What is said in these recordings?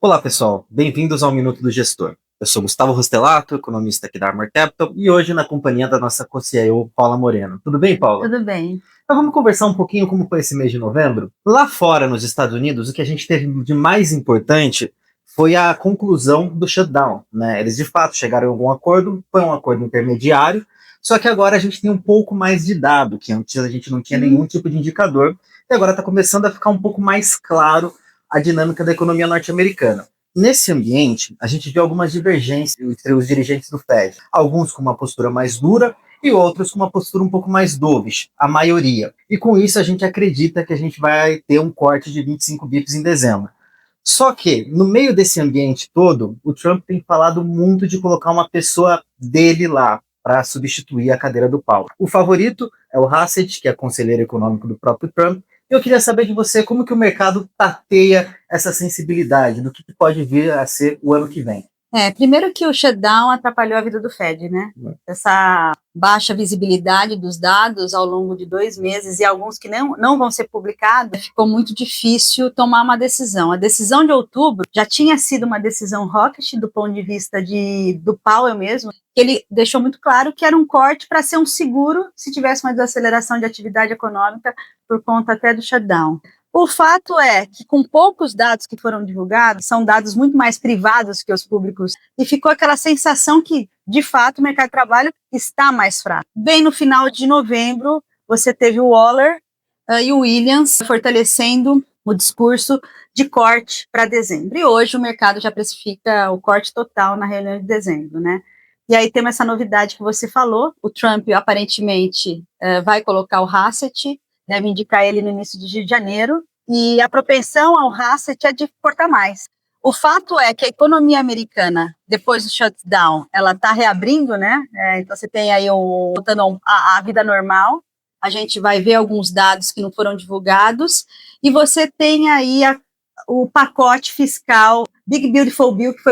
Olá, pessoal. Bem-vindos ao Minuto do Gestor. Eu sou Gustavo Rostelato, economista aqui da Armor Capital, e hoje na companhia da nossa co-CIO, Paula Moreno. Tudo bem, Paula? Tudo bem. Então vamos conversar um pouquinho como foi esse mês de novembro. Lá fora, nos Estados Unidos, o que a gente teve de mais importante foi a conclusão do shutdown, né? Eles de fato chegaram a algum acordo, foi um acordo intermediário, só que agora a gente tem um pouco mais de dado, que antes a gente não tinha nenhum tipo de indicador, e agora está começando a ficar um pouco mais claro a dinâmica da economia norte-americana. Nesse ambiente, a gente viu algumas divergências entre os dirigentes do Fed, alguns com uma postura mais dura e outros com uma postura um pouco mais dovish, a maioria. E com isso a gente acredita que a gente vai ter um corte de 25 bips em dezembro. Só que, no meio desse ambiente todo, o Trump tem falado muito de colocar uma pessoa dele lá para substituir a cadeira do Powell. O favorito é o Hassett, que é conselheiro econômico do próprio Trump. Eu queria saber de você como que o mercado tateia essa sensibilidade do que pode vir a ser o ano que vem. Primeiro que o shutdown atrapalhou a vida do Fed, né? Essa baixa visibilidade dos dados ao longo de 2 meses e alguns que não vão ser publicados, ficou muito difícil tomar uma decisão. A decisão de outubro já tinha sido uma decisão hawkish do ponto de vista do Powell mesmo, que ele deixou muito claro que era um corte para ser um seguro se tivesse uma desaceleração de atividade econômica por conta até do shutdown. O fato é que, com poucos dados que foram divulgados, são dados muito mais privados que os públicos, e ficou aquela sensação que, de fato, o mercado de trabalho está mais fraco. Bem no final de novembro, você teve o Waller e o Williams fortalecendo o discurso de corte para dezembro. E hoje o mercado já precifica o corte total na reunião de dezembro, né? E aí temos essa novidade que você falou, o Trump aparentemente vai colocar o Hassett, deve indicar ele no início de janeiro, e a propensão ao Hassett é de cortar mais. O fato é que a economia americana, depois do shutdown, ela está reabrindo, né? Então você tem aí voltando a vida normal, a gente vai ver alguns dados que não foram divulgados, e você tem aí o pacote fiscal Big Beautiful Bill, que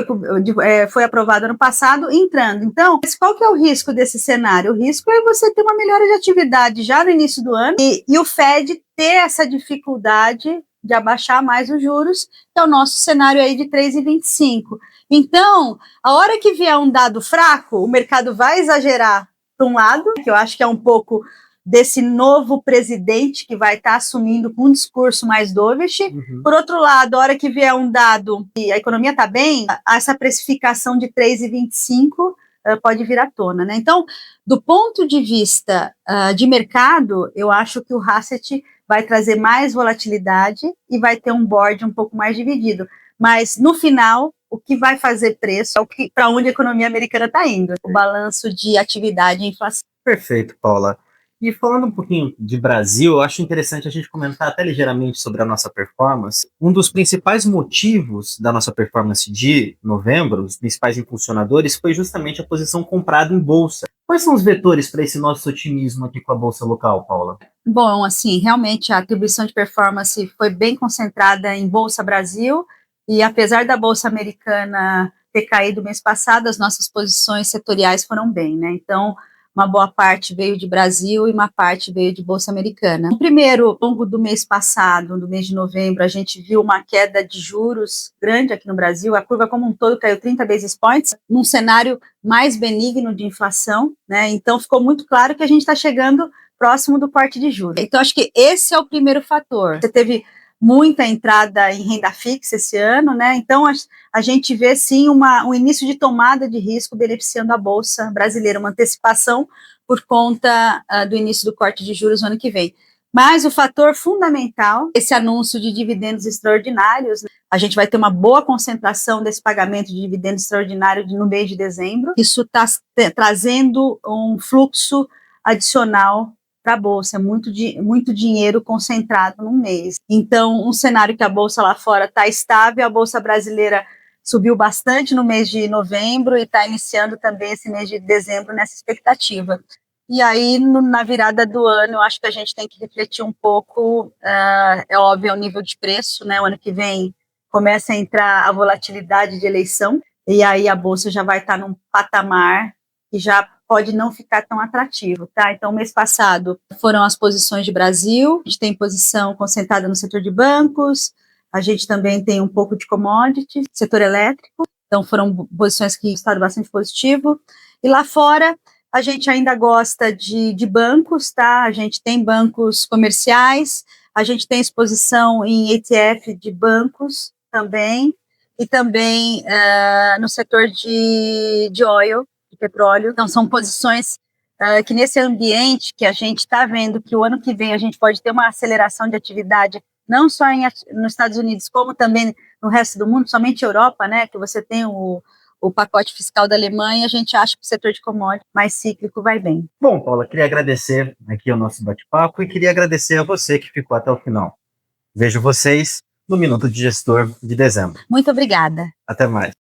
foi aprovado ano passado, entrando. Então, qual que é o risco desse cenário? O risco é você ter uma melhora de atividade já no início do ano e o Fed ter essa dificuldade de abaixar mais os juros, que é o nosso cenário aí de 3,25. Então, a hora que vier um dado fraco, o mercado vai exagerar para um lado, que eu acho que é um pouco desse novo presidente que vai estar assumindo com um discurso mais dovish. Por outro lado, a hora que vier um dado e a economia está bem, essa precificação de 3,25 pode vir à tona, né? Então, do ponto de vista de mercado, eu acho que o Hassett vai trazer mais volatilidade e vai ter um board um pouco mais dividido. Mas, no final, o que vai fazer preço é para onde a economia americana está indo, o balanço de atividade e inflação. Perfeito, Paula. E falando um pouquinho de Brasil, eu acho interessante a gente comentar até ligeiramente sobre a nossa performance. Um dos principais motivos da nossa performance de novembro, os principais impulsionadores, foi justamente a posição comprada em bolsa. Quais são os vetores para esse nosso otimismo aqui com a bolsa local, Paula? Bom, assim, realmente a atribuição de performance foi bem concentrada em Bolsa Brasil, e apesar da Bolsa Americana ter caído mês passado, as nossas posições setoriais foram bem, né? Então, uma boa parte veio de Brasil e uma parte veio de Bolsa Americana. No primeiro, ao longo do mês passado, no mês de novembro, a gente viu uma queda de juros grande aqui no Brasil, a curva como um todo caiu 30 basis points, num cenário mais benigno de inflação, né? Então, ficou muito claro que a gente está chegando próximo do corte de juros. Então, acho que esse é o primeiro fator. Você teve muita entrada em renda fixa esse ano, né? Então, a gente vê, sim, um início de tomada de risco beneficiando a Bolsa brasileira, uma antecipação por conta do início do corte de juros no ano que vem. Mas o fator fundamental, esse anúncio de dividendos extraordinários, né? A gente vai ter uma boa concentração desse pagamento de dividendos extraordinários no mês de dezembro. Isso está trazendo um fluxo adicional para a Bolsa, muito dinheiro concentrado num mês. Então, um cenário que a Bolsa lá fora está estável, a Bolsa brasileira subiu bastante no mês de novembro e está iniciando também esse mês de dezembro nessa expectativa. E aí, na virada do ano, eu acho que a gente tem que refletir um pouco, é óbvio, o nível de preço, né? O ano que vem começa a entrar a volatilidade de eleição, e aí a Bolsa já vai estar num patamar que já pode não ficar tão atrativo, tá? Então, mês passado foram as posições de Brasil, a gente tem posição concentrada no setor de bancos, A gente também tem um pouco de commodity, setor elétrico, então foram posições que estavam bastante positivo. E lá fora, a gente ainda gosta de bancos, tá? A gente tem bancos comerciais, a gente tem exposição em ETF de bancos também, e também no setor de oil, de petróleo. Então, são posições que nesse ambiente que a gente está vendo que o ano que vem a gente pode ter uma aceleração de atividade, não só nos Estados Unidos, como também no resto do mundo, somente Europa, né, que você tem o pacote fiscal da Alemanha, a gente acha que o setor de commodities mais cíclico vai bem. Bom, Paula, queria agradecer aqui o nosso bate-papo e queria agradecer a você que ficou até o final. Vejo vocês no Minuto de Gestor de dezembro. Muito obrigada. Até mais.